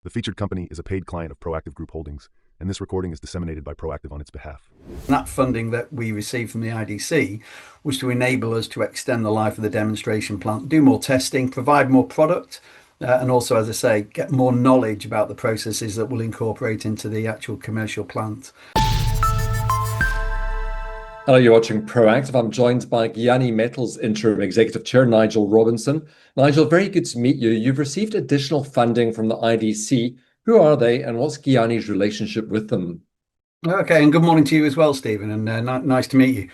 The featured company is a paid client of Proactive Group Holdings, and this recording is disseminated by Proactive on its behalf. That funding that we received from the IDC was to enable us to extend the life of the demonstration plant, do more testing, provide more product, and also, as I say, get more knowledge about the processes that we'll incorporate into the actual commercial plant. Hello, you're watching Proactive. I'm joined by Giyani Metals Interim Executive Chair, Nigel Robinson. Nigel, very good to meet you. You've received additional funding from the IDC. Who are they and what's Giyani's relationship with them? Okay, and good morning to you as well, Stephen, and nice to meet you.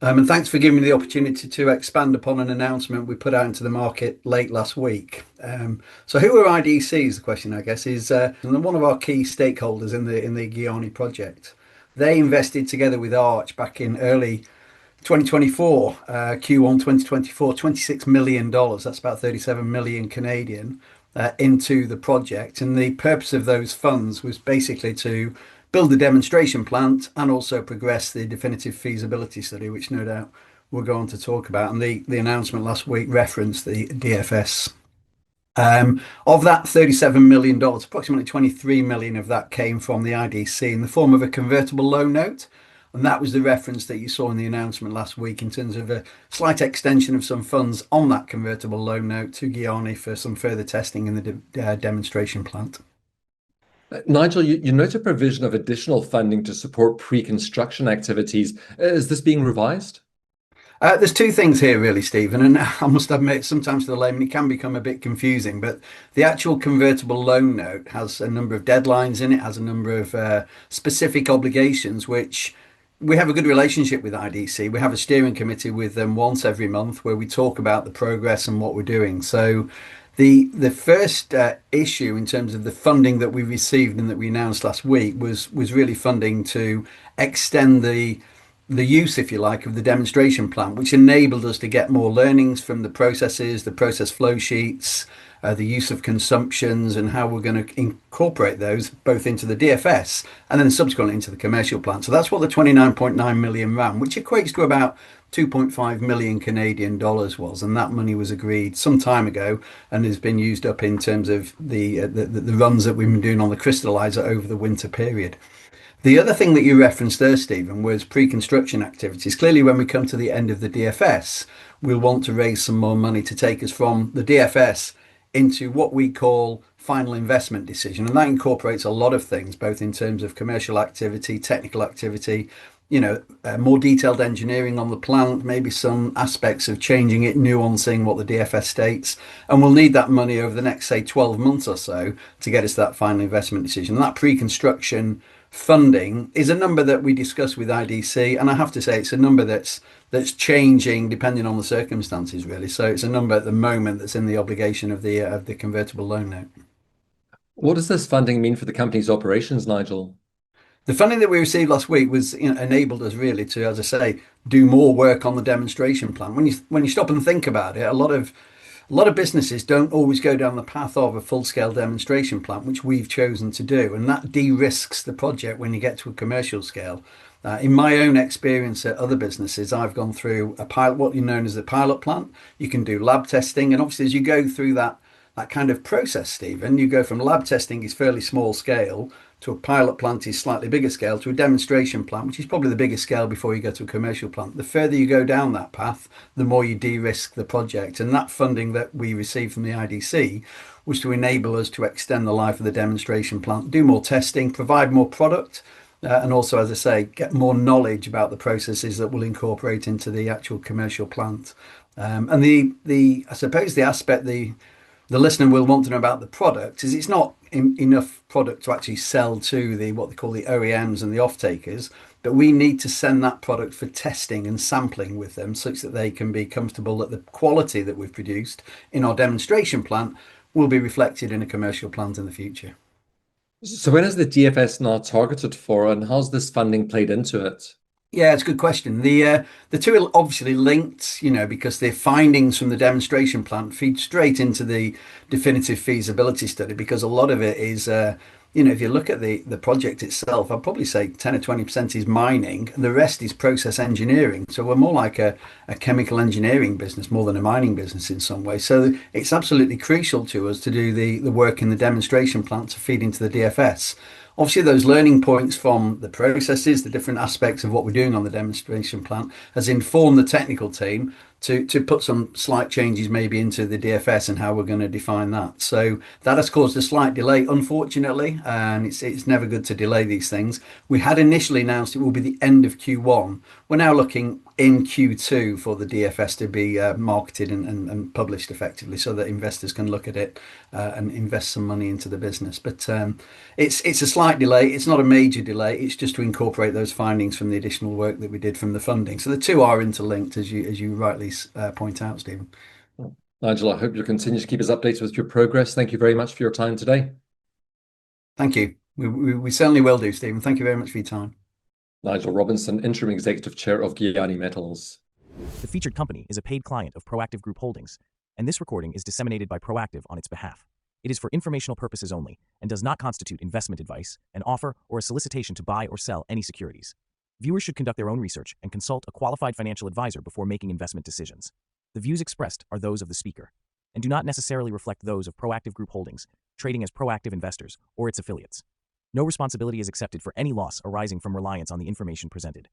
And thanks for giving me the opportunity to expand upon an announcement we put out into the market late last week. So who are IDCs? The question, I guess, is one of our key stakeholders in the Giyani project. They invested together with Arch back in early 2024, Q1 2024, $26 million. That's about 37 million Canadian into the project. And the purpose of those funds was basically to build the demonstration plant and also progress the definitive feasibility study, which no doubt we'll go on to talk about. And the announcement last week referenced the DFS. Of that $37 million, approximately 23 million of that came from the IDC in the form of a convertible loan note. And that was the reference that you saw in the announcement last week in terms of a slight extension of some funds on that convertible loan note to Giyani for some further testing in the demonstration plant. Nigel, you note a provision of additional funding to support pre-construction activities. Is this being revised? There's two things here really, Stephen, and I must admit sometimes to the layman it can become a bit confusing, but the actual convertible loan note has a number of deadlines in it, has a number of specific obligations, which we have a good relationship with IDC. We have a steering committee with them once every month where we talk about the progress and what we're doing. So the first issue in terms of the funding that we received and that we announced last week was really funding to extend the use, if you like, of the demonstration plant, which enabled us to get more learnings from the processes, the process flow sheets, the use of consumptions, and how we're going to incorporate those both into the DFS and then subsequently into the commercial plant. So that's what the 29.9 million ran, which equates to about 2.5 million Canadian dollars was, and that money was agreed some time ago and has been used up in terms of the runs that we've been doing on the crystallizer over the winter period. The other thing that you referenced there, Stephen, was pre-construction activities. Clearly, when we come to the end of the DFS, we'll want to raise some more money to take us from the DFS into what we call final investment decision. And that incorporates a lot of things, both in terms of commercial activity, technical activity, more detailed engineering on the plant, maybe some aspects of changing it, nuancing what the DFS states. And we'll need that money over the next, say, 12 months or so to get us to that final investment decision. And that pre-construction funding is a number that we discuss with IDC, and I have to say it's a number that's changing depending on the circumstances, really. So it's a number at the moment that's in the obligation of the convertible loan note. What does this funding mean for the company's operations, Nigel? The funding that we received last week was enabled us really to, as I say, do more work on the demonstration plan. When you stop and think about it, a lot of businesses don't always go down the path of a full-scale demonstration plant, which we've chosen to do, and that de-risks the project when you get to a commercial scale. In my own experience at other businesses, I've gone through a pilot, what you know as a pilot plant. You can do lab testing, and obviously as you go through that kind of process, Stephen, you go from lab testing is fairly small scale to a pilot plant is slightly bigger scale to a demonstration plant, which is probably the biggest scale before you go to a commercial plant. The further you go down that path, the more you de-risk the project. And that funding that we received from the IDC was to enable us to extend the life of the demonstration plant, do more testing, provide more product, and also, as I say, get more knowledge about the processes that we'll incorporate into the actual commercial plant. And I suppose the aspect the listener will want to know about the product is it's not enough product to actually sell to what they call the OEMs and the off-takers, but we need to send that product for testing and sampling with them such that they can be comfortable that the quality that we've produced in our demonstration plant will be reflected in a commercial plant in the future. So when is the DFS now targeted for, and how's this funding played into it? Yeah, it's a good question. The two are obviously linked, because the findings from the demonstration plant feed straight into the definitive feasibility study, because a lot of it is if you look at the project itself, I'd probably say 10 or 20% is mining, and the rest is process engineering. So we're more like a chemical engineering business more than a mining business in some way. So it's absolutely crucial to us to do the work in the demonstration plant to feed into the DFS. Obviously, those learning points from the processes, the different aspects of what we're doing on the demonstration plant, has informed the technical team to put some slight changes maybe into the DFS and how we're going to define that. So that has caused a slight delay, unfortunately, and it's never good to delay these things. We had initially announced it will be the end of Q1. We're now looking in Q2 for the DFS to be marketed and published effectively so that investors can look at it and invest some money into the business. But it's a slight delay. It's not a major delay. It's just to incorporate those findings from the additional work that we did from the funding. So the two are interlinked, as you rightly point out, Stephen. Nigel, I hope you'll continue to keep us updated with your progress. Thank you very much for your time today. Thank you. We certainly will do, Stephen. Thank you very much for your time. Nigel Robinson, Interim Executive Chair of Giyani Metals. The featured company is a paid client of Proactive Group Holdings, and this recording is disseminated by Proactive on its behalf. It is for informational purposes only and does not constitute investment advice, an offer, or a solicitation to buy or sell any securities. Viewers should conduct their own research and consult a qualified financial advisor before making investment decisions. The views expressed are those of the speaker and do not necessarily reflect those of Proactive Group Holdings, trading as Proactive Investors, or its affiliates. No responsibility is accepted for any loss arising from reliance on the information presented.